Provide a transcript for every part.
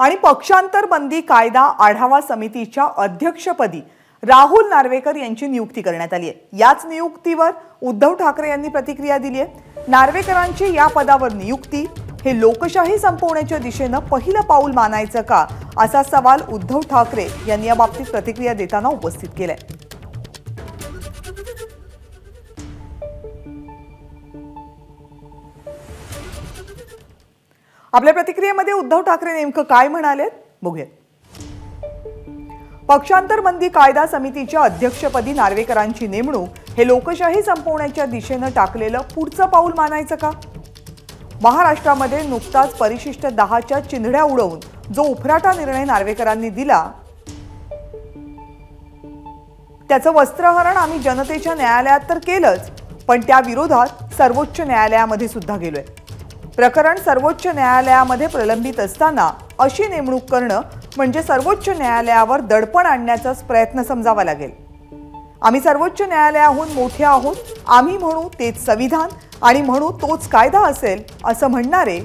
आणि पक्षांतर बंदी कायदा आढावा समितीच्या अध्यक्षपदी राहुल नार्वेकर यांची नियुक्ती करण्यात आली आहे। याच नियुक्तीवर उद्धव ठाकरे यांनी प्रतिक्रिया दिली आहे। नार्वेकरांची या पदावर नियुक्ती हे लोकशाही संपवण्याच्या दिशेने पहिलं पाऊल मानायचं का, असा सवाल उद्धव ठाकरे यांनी या बाबतीत प्रतिक्रिया देताना उपस्थित केलाय। आपल्या प्रतिक्रियेमध्ये उद्धव ठाकरे नेमकं काय म्हणाले बघूया। पक्षांतर बंदी कायदा समितीच्या अध्यक्षपदी नार्वेकरांची नेमणूक हे लोकशाही संपवण्याच्या दिशेने टाकलेलं पुढचं पाऊल मानायचं का? महाराष्ट्रामध्ये नुकताच परिशिष्ट 10च्या चिंधड्या उडवून जो उफराटा निर्णय नार्वेकरांनी दिला त्याचं वस्त्रहरण आम्ही जनतेच्या न्यायालयात तर केलंच, पण त्या विरोधात सर्वोच्च न्यायालयामध्ये सुद्धा गेलोय। प्रकरण सर्वोच्च न्यायालयामध्ये प्रलंबित असताना अशी नेमणूक करणं म्हणजे सर्वोच्च न्यायालयावर दडपण आणण्याचाच प्रयत्न समजावा लागेल। आम्ही सर्वोच्च न्यायालयाहून मोठे आहोत, आम्ही म्हणू तेच संविधान आणि म्हणू तोच कायदा असेल असं म्हणणारे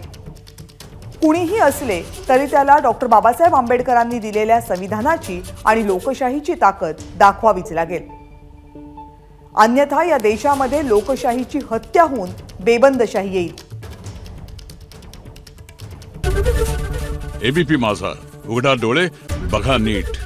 कुणीही असले तरी त्याला डॉक्टर बाबासाहेब आंबेडकरांनी दिलेल्या संविधानाची आणि लोकशाहीची ताकद दाखवावीच लागेल। अन्यथा या देशामध्ये लोकशाहीची हत्या होऊन बेबंदशाही येईल। एबीपी माझा, उघडा डोळे बघा नीट।